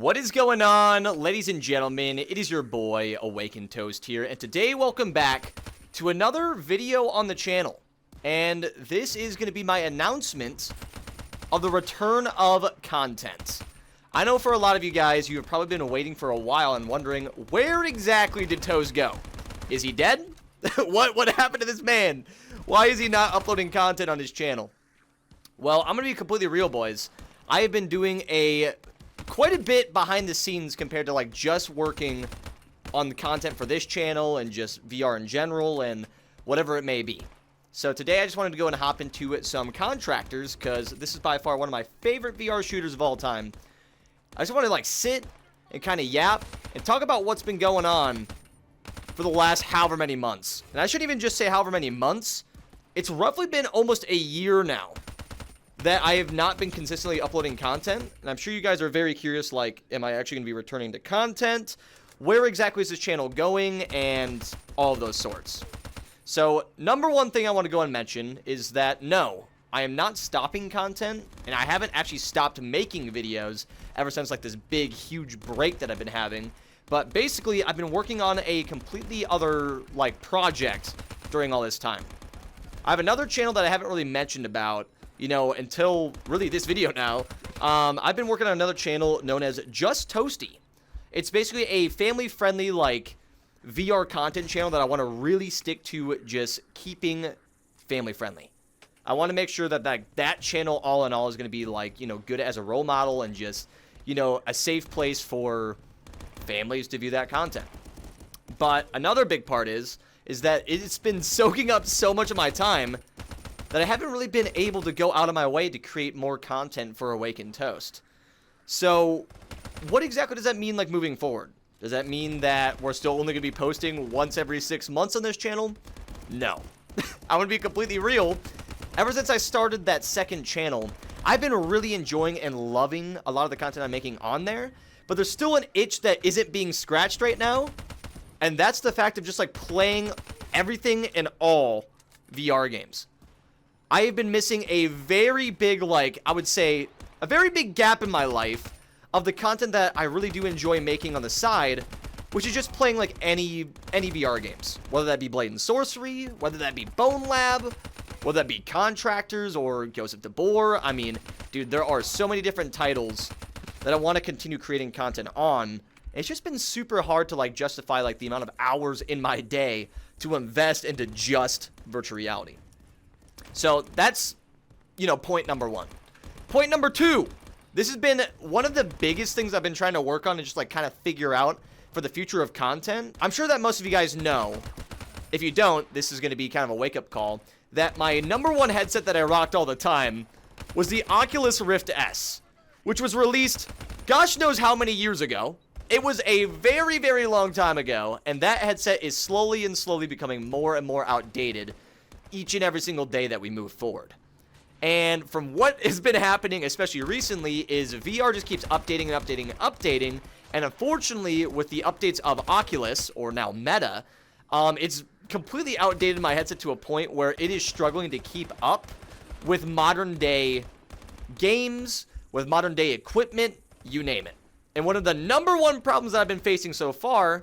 What is going on, ladies and gentlemen? It is your boy, AwakenToast here, and today, welcome back to another video on the channel. And this is going to be my announcement of the return of content. I know for a lot of you guys, you have probably been waiting for a while and wondering, where exactly did Toast go? Is he dead? What happened to this man? Why is he not uploading content on his channel? Well, I'm going to be completely real, boys. I have been doing quite a bit behind the scenes compared to like just working on the content for this channel and just VR in general and whatever it may be. So today I just wanted to go and hop into some contractors because this is by far one of my favorite VR shooters of all time. I just want to like sit and kind of yap and talk about what's been going on for the last however many months. And I shouldn't even just say however many months. It's roughly been almost a year now that I have not been consistently uploading content, and I'm sure you guys are very curious, like, am I actually going to be returning to content? Where exactly is this channel going? And all of those sorts. So, number one thing I want to go and mention is that, no, I am not stopping content, and I haven't actually stopped making videos ever since, like, this big, huge break that I've been having. But basically, I've been working on a completely other, like, project during all this time. I have another channel that I haven't really mentioned about, you know, until really this video now. I've been working on another channel known as Just Toasty. It's basically a family-friendly, like, VR content channel that I want to really stick to just keeping family-friendly. I want to make sure that that channel, all in all, is going to be, like, you know, good as a role model and just, you know, a safe place for families to view that content. But another big part is that it's been soaking up so much of my time that I haven't really been able to go out of my way to create more content for AwakenToast. So, what exactly does that mean, like, moving forward? Does that mean that we're still only going to be posting once every 6 months on this channel? No. I want to be completely real. Ever since I started that second channel, I've been really enjoying and loving a lot of the content I'm making on there, but there's still an itch that isn't being scratched right now, and that's the fact of just, like, playing everything and all VR games. I have been missing a very big, like, I would say, a very big gap in my life of the content that I really do enjoy making on the side, which is just playing, like, any VR games. Whether that be Blade and Sorcery, whether that be Bone Lab, whether that be Contractors or Ghost of Tabor. I mean, dude, there are so many different titles that I want to continue creating content on. It's just been super hard to, like, justify, like, the amount of hours in my day to invest into just virtual reality. So that's, you know, point number one. Point number two. This has been one of the biggest things I've been trying to work on and just, like, kind of figure out for the future of content. I'm sure that most of you guys know. If you don't, this is going to be kind of a wake-up call. That my number one headset that I rocked all the time was the Oculus Rift S, which was released gosh knows how many years ago. It was a very, very long time ago, and that headset is slowly and slowly becoming more and more outdated each and every single day that we move forward. And from what has been happening, especially recently, is VR just keeps updating and updating and updating. And unfortunately, with the updates of Oculus, or now Meta, it's completely outdated my headset to a point where it is struggling to keep up with modern day games, with modern day equipment, you name it. And one of the number one problems that I've been facing so far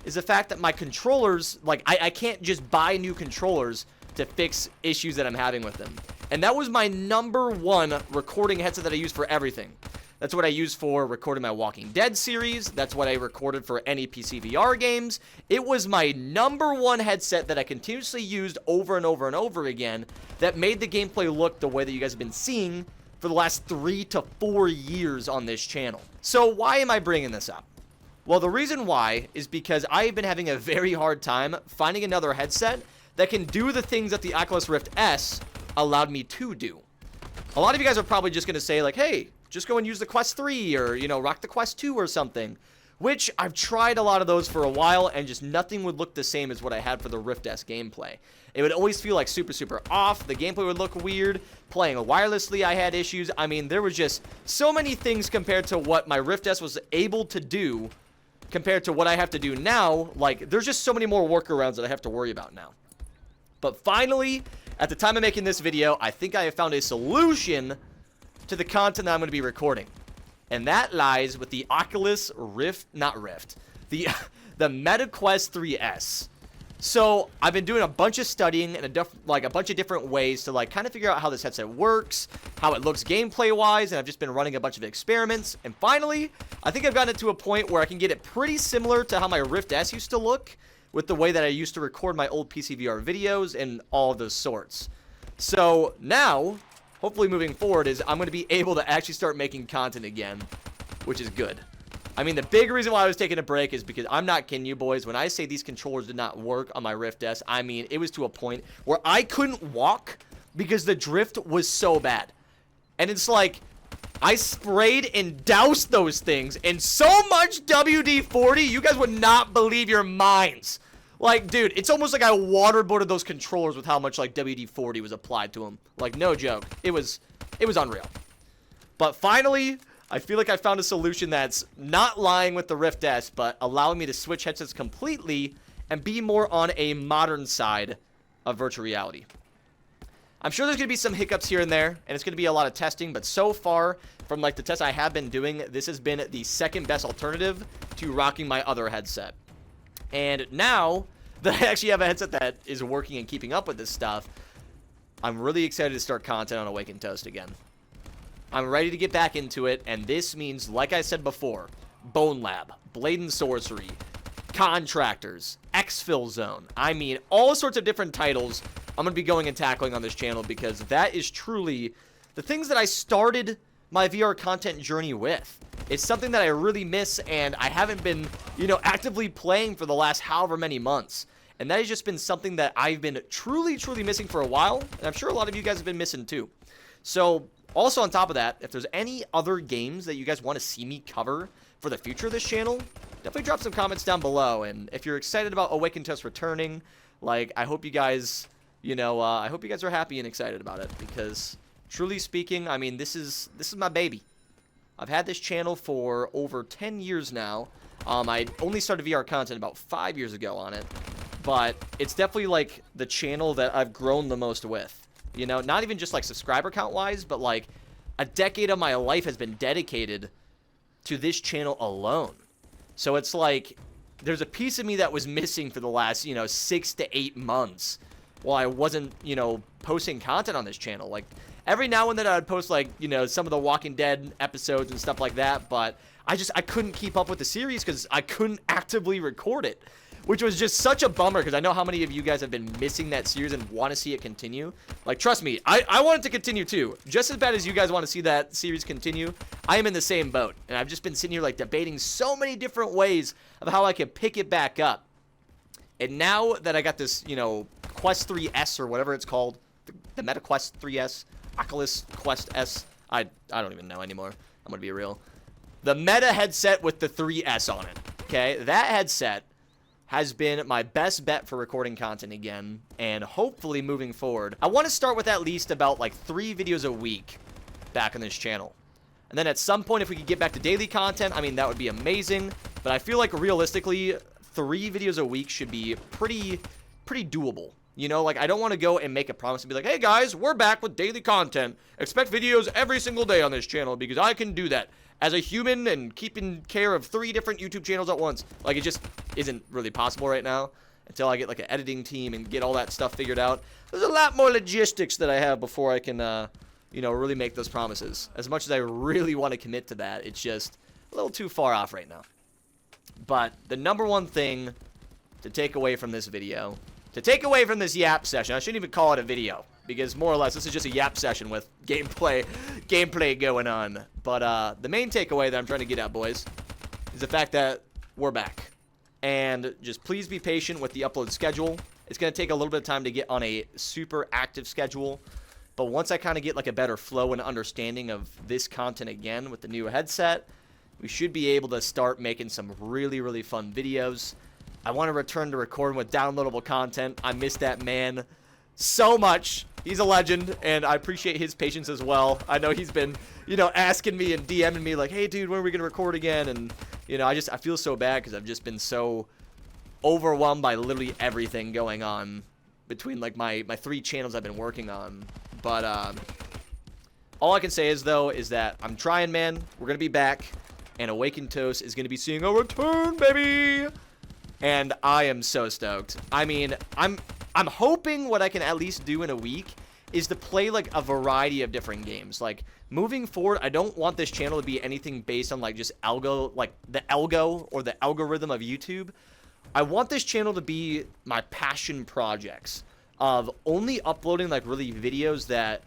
is the fact that my controllers, like, I can't just buy new controllers to fix issues that I'm having with them. And that was my number one recording headset that I use for everything. That's what I use for recording my Walking Dead series. That's what I recorded for any PC VR games. It was my number one headset that I continuously used over and over and over again that made the gameplay look the way that you guys have been seeing for the last 3 to 4 years on this channel. So why am I bringing this up? Well, the reason why is because I've been having a very hard time finding another headset that can do the things that the Oculus Rift S allowed me to do. A lot of you guys are probably just going to say, like, hey, just go and use the Quest 3 or, you know, rock the Quest 2 or something. Which I've tried a lot of those for a while and just nothing would look the same as what I had for the Rift S gameplay. It would always feel like super, super off. The gameplay would look weird. Playing wirelessly, I had issues. I mean, there was just so many things compared to what my Rift S was able to do compared to what I have to do now. Like, there's just so many more workarounds that I have to worry about now. But finally, at the time of making this video, I think I have found a solution to the content that I'm going to be recording. And that lies with the Oculus Rift, not Rift, the Meta Quest 3S. So I've been doing a bunch of studying and a bunch of different ways to like kind of figure out how this headset works, how it looks gameplay wise, and I've just been running a bunch of experiments. And finally, I think I've gotten it to a point where I can get it pretty similar to how my Rift S used to look, with the way that I used to record my old PCVR videos and all of those sorts. So now, hopefully moving forward, is I'm going to be able to actually start making content again, which is good. I mean, the big reason why I was taking a break is because I'm not kidding you, boys. When I say these controllers did not work on my Rift S, I mean, it was to a point where I couldn't walk because the drift was so bad. And it's like, I sprayed and doused those things in so much WD-40, you guys would not believe your minds. Like, dude, it's almost like I waterboarded those controllers with how much, like, WD-40 was applied to them. Like, no joke. It was unreal. But finally, I feel like I found a solution that's not lying with the Rift S, but allowing me to switch headsets completely and be more on a modern side of virtual reality. I'm sure there's going to be some hiccups here and there, and it's going to be a lot of testing, but so far, from like the tests I have been doing, this has been the second best alternative to rocking my other headset. And now that I actually have a headset that is working and keeping up with this stuff, I'm really excited to start content on AwakenToast again. I'm ready to get back into it, and this means, like I said before, Bone Lab, Blade and Sorcery, Contractors, Exfil Zone. I mean, all sorts of different titles I'm going to be going and tackling on this channel, because that is truly the things that I started my VR content journey with. It's something that I really miss, and I haven't been, actively playing for the last however many months. And that has just been something that I've been truly missing for a while, and I'm sure a lot of you guys have been missing too. So, also on top of that, if there's any other games that you guys want to see me cover for the future of this channel, definitely drop some comments down below. And if you're excited about AwakenToast returning, like, I hope you guys, I hope you guys are happy and excited about it, because truly speaking, I mean, this is my baby. I've had this channel for over 10 years now. I only started VR content about 5 years ago on it, but it's definitely like the channel that I've grown the most with. Not even just like subscriber count wise, but like a decade of my life has been dedicated to this channel alone. So it's like there's a piece of me that was missing for the last, 6 to 8 months while I wasn't, posting content on this channel. Like every now and then I'd post like, some of the Walking Dead episodes and stuff like that, but I couldn't keep up with the series because I couldn't actively record it, which was just such a bummer, because I know how many of you guys have been missing that series and want to see it continue. Like, trust me, I want it to continue too. Just as bad as you guys want to see that series continue, I am in the same boat. And I've just been sitting here, like, debating so many different ways of how I can pick it back up. And now that I got this, Quest 3S or whatever it's called, the Meta Quest 3S, Oculus Quest S, I don't even know anymore. I'm going to be real. The Meta headset with the 3S on it, okay? That headset has been my best bet for recording content again, and hopefully moving forward, I want to start with at least about like 3 videos a week back on this channel. And then at some point, if we could get back to daily content, I mean, that would be amazing. But I feel like realistically, 3 videos a week should be pretty doable. Like, I don't want to go and make a promise and be like, hey guys, we're back with daily content. Expect videos every single day on this channel, because I can do that as a human and keeping care of 3 different YouTube channels at once. Like, it just isn't really possible right now until I get like an editing team and get all that stuff figured out. There's a lot more logistics that I have before I can, really make those promises. As much as I really want to commit to that, it's just a little too far off right now. But the number one thing to take away from this video, to take away from this yap session, I shouldn't even call it a video, because more or less this is just a yap session with gameplay going on. But the main takeaway that I'm trying to get at, boys, is the fact that we're back. And just please be patient with the upload schedule. It's going to take a little bit of time to get on a super active schedule. But once I kind of get like a better flow and understanding of this content again with the new headset, we should be able to start making some really fun videos. I want to return to recording with downloadable content. I miss that man so much. He's a legend, and I appreciate his patience as well. I know he's been, asking me and DMing me like, hey, dude, when are we going to record again? And, I feel so bad because I've just been so overwhelmed by literally everything going on between, like, my 3 channels I've been working on. But All I can say is, though, is that I'm trying, man. We're going to be back. And AwakenToast is going to be seeing a return, baby. And I am so stoked. I mean, I'm hoping what I can at least do in a week is to play, like, a variety of different games. Like, moving forward, I don't want this channel to be anything based on, like, just algo, like, the algo or the algorithm of YouTube. I want this channel to be my passion projects of only uploading, like, really videos that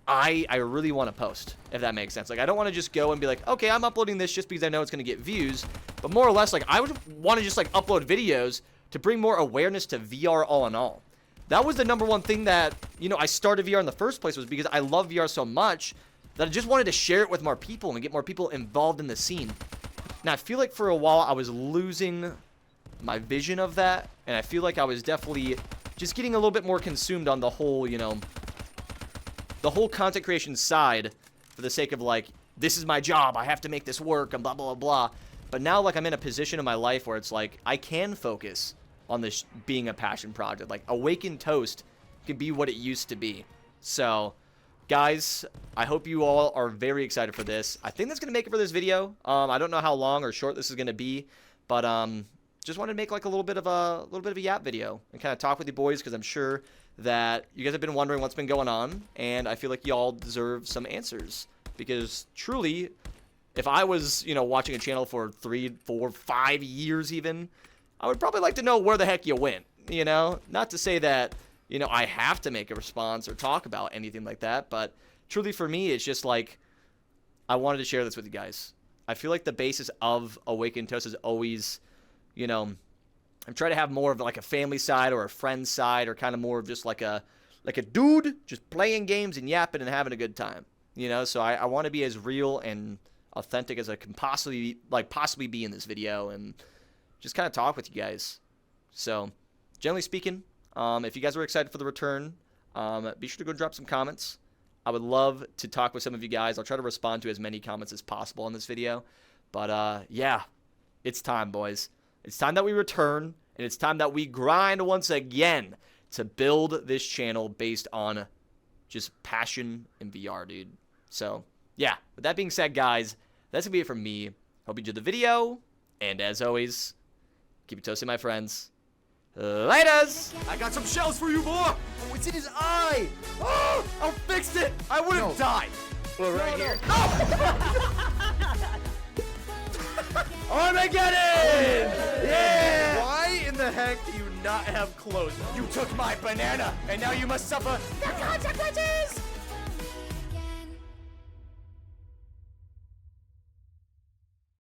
I really want to post, if that makes sense. Like, I don't want to just go and be like, okay, I'm uploading this just because I know it's going to get views. But more or less, like, I would want to just, like, upload videos to bring more awareness to VR all in all. That was the #1 thing that, you know, I started VR in the first place, was because I love VR so much that I just wanted to share it with more people and get more people involved in the scene. Now, I feel like for a while I was losing my vision of that, and I feel like I was definitely just getting a little bit more consumed on the whole, you know, the whole content creation side for the sake of, like, this is my job, I have to make this work, and blah, blah, blah, blah. But now, like, I'm in a position in my life where it's like, I can focus on this being a passion project. Like, AwakenToast can be what it used to be. So, guys, I hope you all are very excited for this. I think that's going to make it for this video. I don't know how long or short this is going to be, but just wanted to make, like, a little bit of a yap video and kind of talk with you boys, because I'm sure that you guys have been wondering what's been going on, and I feel like y'all deserve some answers, because truly, if I was, you know, watching a channel for 3, 4, 5 years even, I would probably like to know where the heck you went, you know? Not to say that, you know, I have to make a response or talk about anything like that, but truly for me, it's just like, I wanted to share this with you guys. I feel like the basis of AwakenToast is always, you know, I'm trying to have more of like a family side or a friend side, or kind of more of just like a dude just playing games and yapping and having a good time, you know? So I want to be as real and authentic as I can possibly be in this video, and just kind of talk with you guys. So, generally speaking, if you guys are excited for the return, be sure to go drop some comments. I would love to talk with some of you guys. I'll try to respond to as many comments as possible in this video. But, yeah, it's time, boys. It's time that we return, and it's time that we grind once again to build this channel based on just passion and VR, dude. So, yeah, with that being said, guys, that's going to be it from me. Hope you enjoyed the video, and as always, keep it toasty, my friends. Laters! I got some shells for you, boy! Oh, it's in his eye! Oh, I fixed it! I would have died! Well, right here. Armageddon! Yeah! Why in the heck do you not have clothes on? You took my banana, and now you must suffer the consequences!